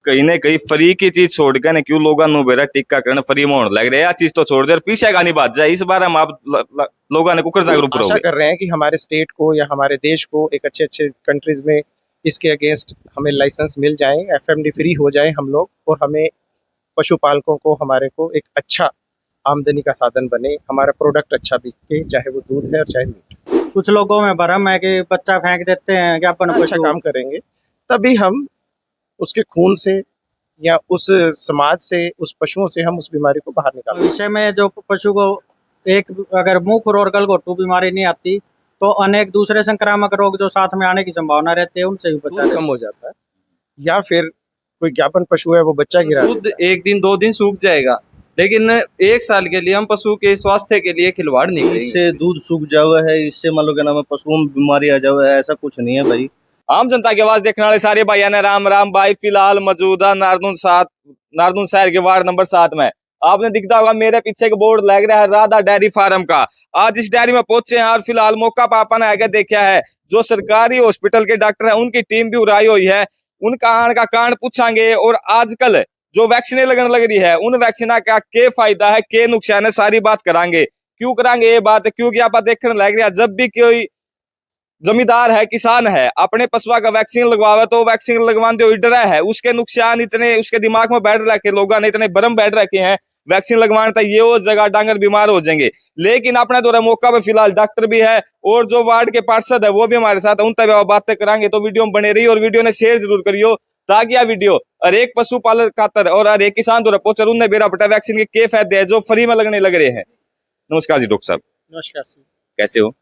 कहीं ना कहीं फ्री की चीज छोड़ के ना क्यों लोगों ने बेरा टीकाकरण फ्री में होने लग रहा है। यह चीज तो छोड़ दे और पीछे का नहीं बात जाए। इस बारे में आप लोगों ने कुकर जागरूक आशा रहोगे। कर रहे हैं कि हमारे स्टेट को या हमारे देश को एक अच्छे अच्छे कंट्रीज में इसके अगेंस्ट हमें लाइसेंस मिल जाए, एफएमडी फ्री हो जाए हम लोग, और हमें पशुपालकों को हमारे को एक अच्छा आमदनी का साधन बने, हमारा प्रोडक्ट अच्छा बिके, चाहे वो दूध है और चाहे मीट। कुछ लोगों में भरम है कि बच्चा फेंक देते हैं कि अपन अच्छा काम करेंगे तभी हम उसके खून से या उस समाज से, उस पशुओं से हम उस बीमारी को बाहर निकाल। भविष्य में जो पशु को एक अगर मुंह खुर और गलघोटू बीमारी नहीं आती तो अनेक दूसरे संक्रामक रोग जो साथ में आने की संभावना रहती है उनसे भी बचा कम हो जाता है। या फिर कोई ज्ञापन पशु है वो बच्चा गिरा दूध एक दिन दो दिन सूख जाएगा, लेकिन एक साल के लिए हम पशु के स्वास्थ्य के लिए खिलवाड़ नहीं करेंगे। इससे दूध सूख जावा है, इससे मान लो क्या नाम है पशुओं में बीमारी आ जावा है, ऐसा कुछ नहीं है भाई। आम जनता की आवाज देखने वाले सारे भाइयों ने राम राम भाई। फिलहाल मौजूदा नारदून शहर के वार्ड नंबर 7 में आपने दिखता होगा मेरे पीछे एक बोर्ड लग रहा है राधा डेयरी फार्म का। आज इस डेयरी में पहुंचे हैं और फिलहाल मौका पापा ने आगे देखा है। जो सरकारी हॉस्पिटल के डॉक्टर हैं उनकी टीम भी उड़ाई हुई है। उनका आने का कारण पूछांगे और आजकल जो वैक्सीन लगने लग रही है उन वैक्सीन का क्या फायदा है, क्या नुकसान है, सारी बात करांगे। क्यों करांगे ये बात, क्योंकि आप देखने लग रही है जब भी कोई जमींदार है, किसान है, अपने पशुआ का वैक्सीन लगवावे तो वैक्सीन लगवाने हुए डरा है। उसके नुकसान इतने उसके दिमाग में बैठ रखे, लोगों ने इतने भरम बैठ रखे हैं वैक्सीन लगवाने तक ये हो जगह डांगर बीमार हो जाएंगे। लेकिन अपने द्वारा मौका पे फिलहाल डॉक्टर भी है और जो वार्ड के पार्षद है वो भी हमारे साथ, उन तक बातें करांगे। तो वीडियो में बने रही और वीडियो ने शेयर जरूर करियो ताकि यह वीडियो हर एक पशुपालक खातर और हर एक किसान द्वारा पहुंचे। उन्हें बेरा पटा वैक्सीन के क्या फायदे है जो फ्री में लगने लग रहे हैं। नमस्कार जी डॉक्टर साहब। नमस्कार जी, कैसे हो?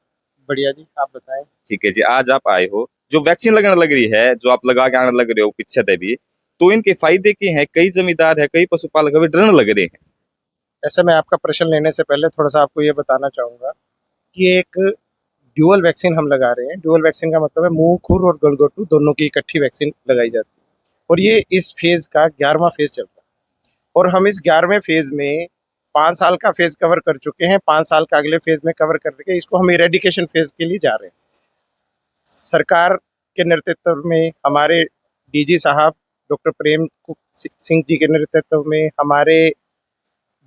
बढ़िया जी, आप बताएं। ठीक है जी, आज आप आए हो जो वैक्सीन लगने लग रही है, जो आप लगा के आने लग रहे हो पीछे से भी, तो इनके फायदे के हैं। कई जमींदार है, कई पशुपालक अभी डरने लग रहे हैं। ऐसे मैं आपका प्रश्न लेने से पहले थोड़ा सा आपको ये बताना चाहूँगा कि एक ड्यूअल वैक्सीन हम लगा रहे हैं। ड्यूअल वैक्सीन का मतलब है मुंह खुर और गलघोटू दोनों की इकट्ठी वैक्सीन लगाई जाती है, और ये इस फेज का 11वां फेज चलता है। और हम इस 11वें फेज में 5 साल का फेज कवर कर चुके हैं, 5 साल का अगले फेज में कवर करके इसको हम इरेडिकेशन फेज के लिए जा रहे हैं। सरकार के नेतृत्व में हमारे डीजी साहब डॉक्टर प्रेम सिंह जी के नेतृत्व में हमारे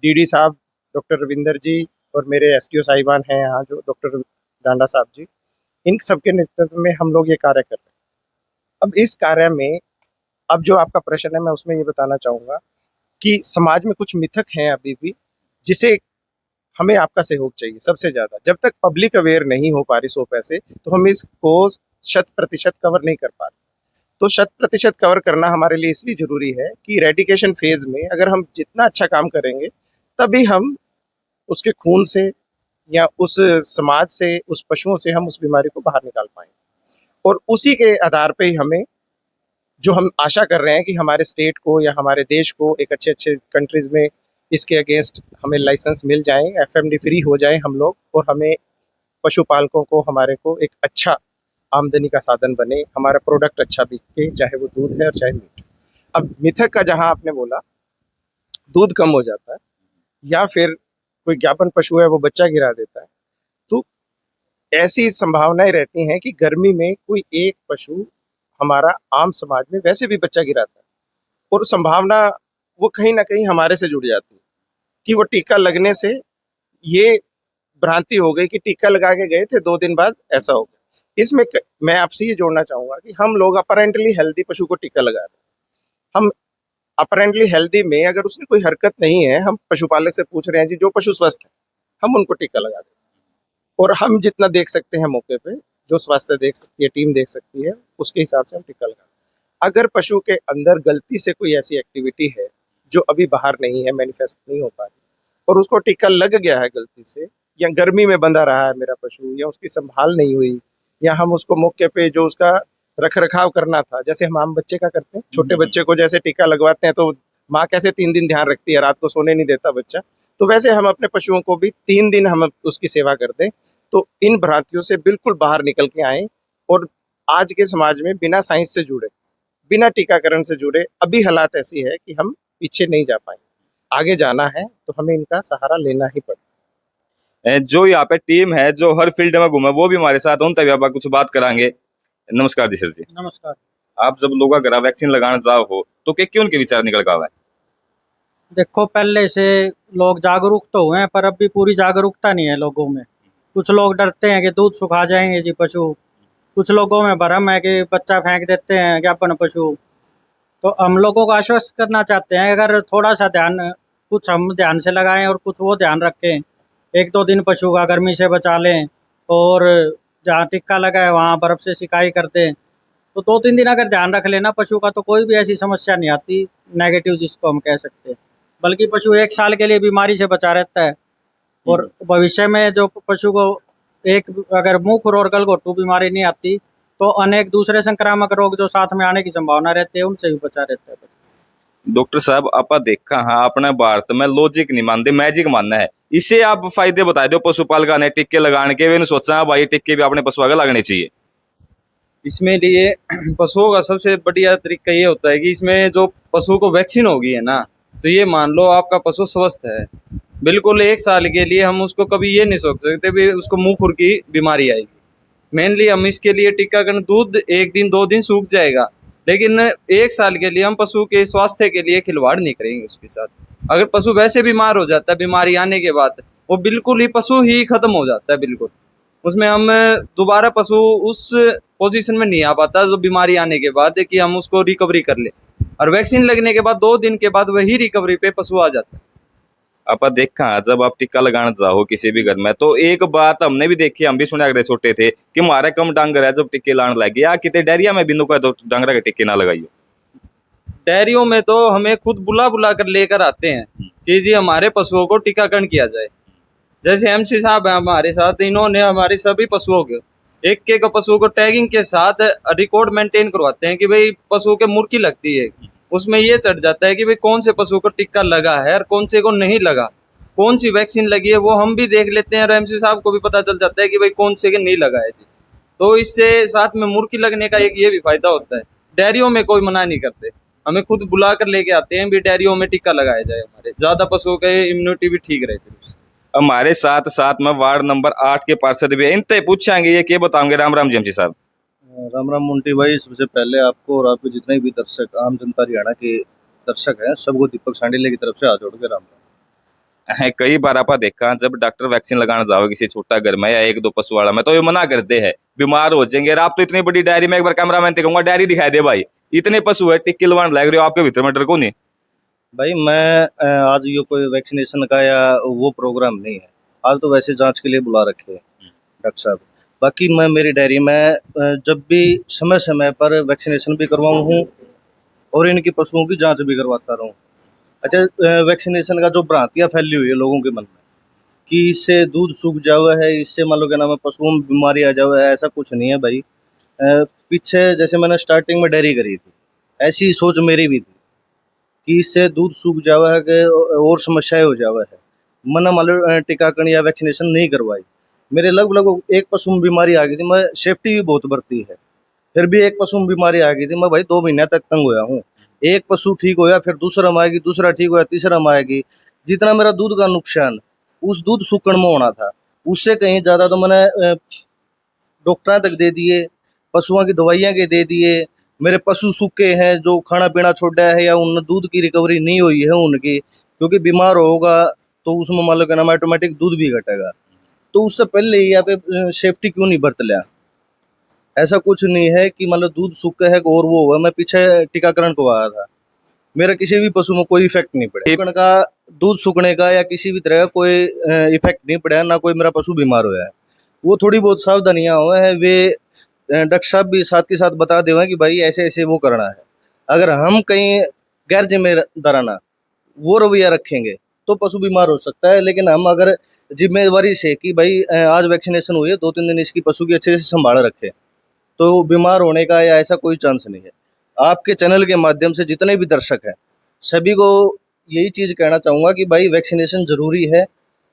डीडी साहब डॉक्टर रविंदर जी और मेरे एसडीओ साहिबान हैं यहाँ जो डॉक्टर डांडा साहब जी, इन सबके नेतृत्व में हम लोग ये कार्य कर रहे हैं। अब इस कार्य में अब जो आपका प्रश्न है मैं उसमें ये बताना चाहूँगा कि समाज में कुछ मिथक हैं अभी भी, जिसे हमें आपका सहयोग चाहिए सबसे ज़्यादा। जब तक पब्लिक अवेयर नहीं हो पा रही 100 पैसे, तो हम इसको 100% कवर नहीं कर पा रहे। तो 100% कवर करना हमारे लिए इसलिए ज़रूरी है कि रेडिकेशन फेज में अगर हम जितना अच्छा काम करेंगे तभी हम उसके खून से या उस समाज से, उस पशुओं से हम उस बीमारी को बाहर निकाल पाएंगे। और उसी के आधार पे ही हमें जो हम आशा कर रहे हैं कि हमारे स्टेट को या हमारे देश को एक अच्छे अच्छे कंट्रीज में इसके अगेंस्ट हमें लाइसेंस मिल जाए, एफएमडी फ्री हो जाए हम लोग, और हमें पशुपालकों को हमारे को एक अच्छा आमदनी का साधन बने, हमारा प्रोडक्ट अच्छा बिके, चाहे वो दूध है और चाहे मीट। अब मिथक का जहाँ आपने बोला दूध कम हो जाता है या फिर कोई ज्ञापन पशु है वो बच्चा गिरा देता है, तो ऐसी संभावनाएं रहती हैं कि गर्मी में कोई एक पशु हमारा आम समाज में वैसे भी बच्चा गिराता है, और संभावना वो कहीं ना कहीं हमारे से जुड़ जाती है कि वो टीका लगने से ये भ्रांति हो गई कि टीका लगा के गए थे 2 दिन बाद ऐसा हो गया। इसमें मैं आपसे ये जोड़ना चाहूँगा कि हम लोग अपरेंटली हेल्दी पशु को टीका लगा रहे हैं। हम अपरेंटली हेल्दी में अगर उसने कोई हरकत नहीं है, हम पशुपालक से पूछ रहे हैं जी जो पशु स्वस्थ है हम उनको टीका लगा दें, और हम जितना देख सकते हैं मौके पे, जो स्वास्थ्य देख सकती है, टीम देख सकती है, उसके हिसाब से हम टीका लगा दें। अगर पशु के अंदर गलती से कोई ऐसी एक्टिविटी है जो अभी बाहर नहीं है, मैनिफेस्ट नहीं हो पा रही, और उसको टीका लग गया है गलती से, या गर्मी में बंधा रहा है मेरा पशु, या उसकी संभाल नहीं हुई, या हम उसको मौके पे जो उसका रख रखाव करना था, जैसे हम आम बच्चे का करते हैं, छोटे बच्चे को जैसे टीका लगवाते हैं तो माँ कैसे 3 दिन ध्यान रखती है, रात को सोने नहीं देता बच्चा, तो वैसे हम अपने पशुओं को भी 3 दिन हम उसकी सेवा कर दें। तो इन भ्रांतियों से बिल्कुल बाहर निकल के आए, और आज के समाज में बिना साइंस से जुड़े, बिना टीकाकरण से जुड़े अभी हालात ऐसी है कि हम पीछे नहीं जा पाए। आगे जाना है तो हमें इनका सहारा लेना ही पड़ेगा। जो यहाँ पे टीम है जो हर फील्ड में घूमे वो भी हमारे साथ, उन तभी आप कुछ बात करांगे। नमस्कार जी सर जी। नमस्कार। आप जब लोग अगर वैक्सीन लगाने जाओ हो तो क्यों उनके विचार निकल का हुआ है? देखो पहले से लोग जागरूक तो हुए हैं पर अब भी पूरी जागरूकता नहीं है लोगों में। कुछ लोग डरते हैं कि दूध सुखा जाएंगे जी पशु, कुछ लोगों में भरम है कि बच्चा फेंक देते हैं कि अपन पशु। तो हम लोगों को आश्वस्त करना चाहते हैं अगर थोड़ा सा ध्यान, कुछ हम ध्यान से लगाएं और कुछ वो ध्यान रखें। एक दो दिन पशु का गर्मी से बचा लें और जहाँ टिक्का लगा है वहाँ बर्फ़ से सिकाई कर दें। तो 2-3 दिन अगर ध्यान रख लेना पशु का तो कोई भी ऐसी समस्या नहीं आती नेगेटिव जिसको हम कह सकते हैं। बल्कि पशु 1 साल के लिए बीमारी से बचा रहता है और भविष्य में जो पशु को एक अगर मुँह खुर और गलघोटू बीमारी नहीं आती तो अनेक दूसरे संक्रामक रोग जो साथ में आने की संभावना रहती है उनसे भी बचा रहता है। डॉक्टर साहब आपा देखा हाँ अपने भारत में लॉजिक नहीं मानते, मैजिक मानना है। इससे आप फायदे बता दो पशुपालक ने टिक्के लगाने के, वे सोचा भाई टिक्के भी अपने पशु आगे लगाने चाहिए। इसमें लिए पशुओं का सबसे बढ़िया तरीका ये होता है कि इसमें जो पशु को वैक्सीन होगी है ना, तो ये मान लो आपका पशु स्वस्थ है बिल्कुल। 1 साल के लिए हम उसको कभी ये नहीं सोच सकते भी उसको मुंह खुर की बीमारी आएगी। मेनली हम इसके लिए टीकाकरण, दूध 1 दिन 2 दिन सूख जाएगा लेकिन 1 साल के लिए हम पशु के स्वास्थ्य के लिए खिलवाड़ नहीं करेंगे उसके साथ। अगर पशु वैसे बीमार हो जाता है, बीमारी आने के बाद वो बिल्कुल ही पशु ही खत्म हो जाता है बिल्कुल। उसमें हम दोबारा पशु उस पोजीशन में नहीं आ पाता जो बीमारी आने के बाद कि हम उसको रिकवरी कर ले। और वैक्सीन लगने के बाद 2 दिन के बाद वही रिकवरी पे पशु आ जाता है। आप देखा जब आप टिक्का लगाने जाओ किसी भी घर में तो एक बात हमने भी देखी, हम भी सुना करते छोटे थे कि हमारे कम डांगर है जब टिक्के लाने लगे या कितने डेरिया में बिंदु का तो डांगरा के टिक्के ना लगाइयो। डेयरियों में तो हमें खुद बुला बुला कर लेकर आते हैं कि जी हमारे पशुओं को टीकाकरण किया जाए। जैसे एमसी साहब हैं हमारे साथ, इन्होंने हमारे सभी पशुओं के एक पशु को टैगिंग के साथ रिकॉर्ड मेंटेन करवाते हैं कि भाई पशु के मुर्की लगती है, उसमें ये चढ़ जाता है कि भाई कौन से पशु को टिक्का लगा है और कौन से को नहीं लगा, कौन सी वैक्सीन लगी है वो हम भी देख लेते हैं और एमसी साहब को भी पता चल जाता है कि भाई कौन से के नहीं लगा है जी। तो इससे साथ में मुर्गी लगने का एक ये भी फायदा होता है। डेयरियों में कोई मना नहीं करते, हमें खुद बुला कर लेके आते हैं भी डेयरियों में टीका लगाया जाए, हमारे ज्यादा पशुओं का इम्यूनिटी भी ठीक रहती है। हमारे साथ साथ में वार्ड नंबर 8 के पार्षद भी इनते पूछेंगे, ये क्या बताओगे? राम राम जी एमसी साहब। राम राम मुंटी भाई, सबसे पहले आपको और आपके जितने भी दर्शक, आम जनता हरियाणा के दर्शक हैं, सबको दीपक सांडिले की तरफ से हाथ जोड़ के राम राम। कई बार आपा देखा जब डॉक्टर वैक्सीन लगाने जाओ किसी छोटा घर में या 1-2 पशु वाला में तो ये मना करते हैं बीमार हो जाएंगे। आप तो इतनी बड़ी डायरी में, एक बार कैमरामैन से कहूंगा डायरी दिखाई दे भाई, इतने पशु है टिक्के लगाने लग रहे हो, आपके भीतर में डर को नहीं? भाई मैं आज ये कोई वैक्सीनेशन का या वो प्रोग्राम नहीं है, आज तो वैसे जांच के लिए बुला रखे हैं डॉक्टर साहब। बाकी मैं मेरी डायरी में जब भी समय समय पर वैक्सीनेशन भी करवाऊँ हूँ और इनकी पशुओं की जांच भी करवाता रहूँ। अच्छा, वैक्सीनेशन का जो भ्रांतियाँ फैली हुई है लोगों के मन में कि इससे दूध सूख जावा है, इससे मान लो क्या नाम है पशुओं में बीमारी आ जावा है, ऐसा कुछ नहीं है भाई। पीछे जैसे मैंने स्टार्टिंग में डेयरी करी थी, ऐसी सोच मेरी भी थी कि इससे दूध सूख जावा है कि और समस्याएं हो जावा है। मैंने मान लो टीकाकरण या वैक्सीनेशन नहीं करवाई। मेरे लगभग एक पशु में बीमारी आ गई थी, मैं सेफ्टी भी बहुत बरती है, फिर भी एक पशु में बीमारी आ गई थी, मैं भाई 2 महीने तक तंग होया हूँ। एक पशु ठीक होया, फिर दूसरा में आएगी, दूसरा ठीक होया, तीसरा में आएगी। जितना मेरा दूध का नुकसान उस दूध सूखण में होना था, उससे कहीं ज़्यादा तो मैंने डॉक्टर तक दे दिए, पशुओं की दवाइयाँ के दे दिए। मेरे पशु सूखे हैं जो खाना पीना छोड़ा है या उन दूध की रिकवरी नहीं हुई है उनकी, क्योंकि बीमार होगा तो उसमें मान लो क्या नाम ऑटोमेटिक दूध भी घटेगा। तो उससे पहले ही यहाँ पे सेफ्टी क्यों नहीं बरत लिया? ऐसा कुछ नहीं है कि मान लो दूध सूखा है और वो हुआ। मैं पीछे टीकाकरण करवाया था, मेरा किसी भी पशु में कोई इफेक्ट नहीं पड़ा। सूखने का, दूध सूखने का या किसी भी तरह का कोई इफेक्ट नहीं पड़ा, ना कोई मेरा पशु बीमार हुआ है। वो थोड़ी बहुत सावधानियाँ हुए हैं, वे डॉक्टर साहब भी साथ के साथ बता देवे कि भाई ऐसे ऐसे वो करना है। अगर हम कहीं गैर जिम्मेदाराना वो रवैया रखेंगे तो पशु बीमार हो सकता है, लेकिन हम अगर जिम्मेदारी से कि भाई आज वैक्सीनेशन हुई है, 2-3 दिन इसकी पशु की अच्छे से संभाल रखे, तो बीमार होने का या ऐसा कोई चांस नहीं है। आपके चैनल के माध्यम से जितने भी दर्शक हैं, सभी को यही चीज़ कहना चाहूँगा कि भाई वैक्सीनेशन ज़रूरी है,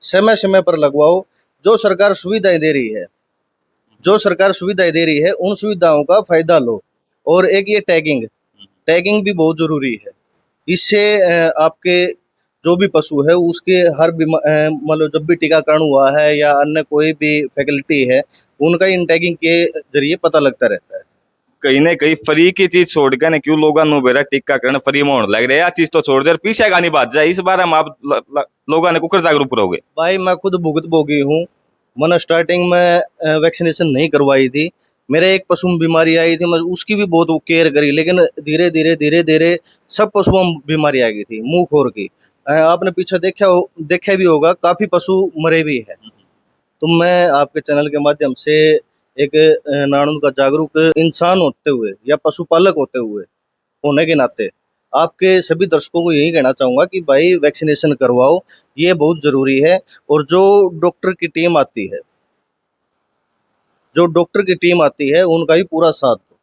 समय समय पर लगवाओ। जो सरकार सुविधाएं दे रही है, जो सरकार सुविधाएं दे रही है, उन सुविधाओं का फ़ायदा लो। और एक ये टैगिंग भी बहुत ज़रूरी है। इससे आपके जो भी पशु है उसके हर मतलब जब भी टीकाकरण हुआ है या अन्य कोई भी फैसिलिटी है, उनका इन टैगिंग के जरिए पता लगता रहता है। कहीं ना कहीं फ्री की चीज छोड़ के ना क्यों लोगों ने बेरा टीकाकरण फ्री में होने लग रहा है, यह चीज तो छोड़ दे और पीछे का नहीं बात जाए इस बारे में आप लोगों ने कुकर जागरूक रहोगे। भाई मैं खुद भुगत भोगी हूँ। मैंने स्टार्टिंग में वैक्सीनेशन नहीं करवाई थी। मेरे एक पशु में बीमारी आई थी, मैं उसकी भी बहुत केयर करी, लेकिन धीरे धीरे सब पशुओं में बीमारी आ गई थी मुंह खोर की। आपने पीछे देखा भी होगा, काफी पशु मरे भी है। तो मैं आपके चैनल के माध्यम से एक नारनौल का जागरूक इंसान होते हुए या पशुपालक होने के नाते आपके सभी दर्शकों को यही कहना चाहूंगा कि भाई वैक्सीनेशन करवाओ, ये बहुत जरूरी है। और जो डॉक्टर की टीम आती है उनका ही पूरा साथ दो।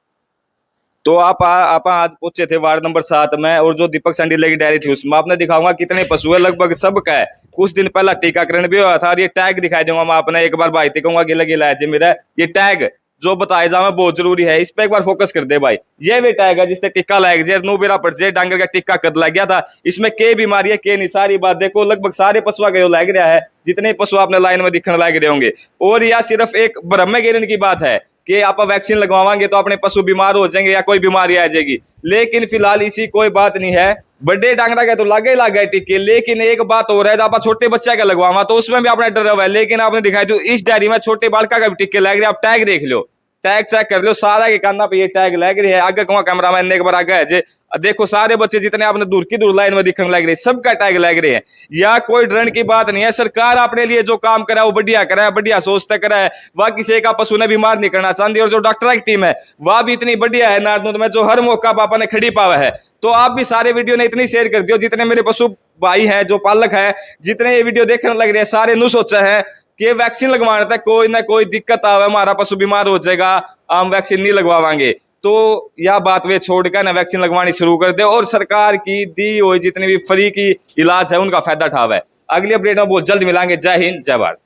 तो आप आज पहुंचे थे वार्ड नंबर 7 में और जो दीपक संडीले की डायरी थी उसमें आपने दिखाऊंगा कितने पशु है, लगभग सबका है। कुछ दिन पहला टीकाकरण भी हुआ था और ये टैग दिखाई दूंगा मैं आपने, एक बार भाई कहूंगा गिला गिला है मेरा ये टैग जो बताया जाए बहुत जरूरी है, इस पे एक बार फोकस कर दे भाई। ये भी टैग है जिससे टिक्का लग जाए, नू बेरा पड़ जाए, डांगर का टिक्का कद लग गया था, इसमें के बीमारी है के नहीं, सारी बात देखो लगभग सारे पशुआ का लग रहा है, जितने पशु आपने लाइन में दिखने लग रहे होंगे। और यह सिर्फ एक ब्रह्म गिरन की बात है कि आप वैक्सीन लगवाएंगे तो अपने पशु बीमार हो जाएंगे या कोई बीमारी आ जाएगी, लेकिन फिलहाल इसी कोई बात नहीं है। बड़े डांगरा के तो लागे टीके, लेकिन एक बात हो रहा है आप छोटे बच्चे का लगवावा तो उसमें भी आपने डर हुआ है, लेकिन आपने दिखाई दो इस डायरी में छोटे बालका का भी टीके लग रहे हैं। आप टैग देख लो, टैग चेक कर लो, सारा के काना पे ये टैग लग रही है। आगे कहूँ कैमरामैन ने एक बार आगे है जे देखो सारे बच्चे जितने आपने दूर की दूर लाइन में दिखने लग रहे हैं सबका टैग लग रहे हैं। या कोई डरने की बात नहीं है, सरकार अपने लिए जो काम करा है वो बढ़िया करा है, बढ़िया सोचते करा है, वह किसी का पशु ने बीमार नहीं करना चाहती। और जो डॉक्टर की टीम है वह भी इतनी बढ़िया है नारनौल में, जो हर मौका पापा ने खड़ी पावा है। तो आप भी सारे वीडियो ने इतनी शेयर कर दियो, जितने मेरे पशु भाई हैं जो पालक हैं जितने ये वीडियो देखने लग रहे हैं सारे नु सोचा है कि वैक्सीन लगवाने तक कोई ना कोई दिक्कत आवे, हमारा पशु बीमार हो जाएगा, हम वैक्सीन नहीं लगवाएंगे। तो यह बात वे छोड़कर ना वैक्सीन लगवानी शुरू कर दे और सरकार की दी हुई जितनी भी फ्री की इलाज है उनका फायदा उठावे। अगली अपडेट में बहुत जल्द मिलेंगे। जय हिंद, जय भारत।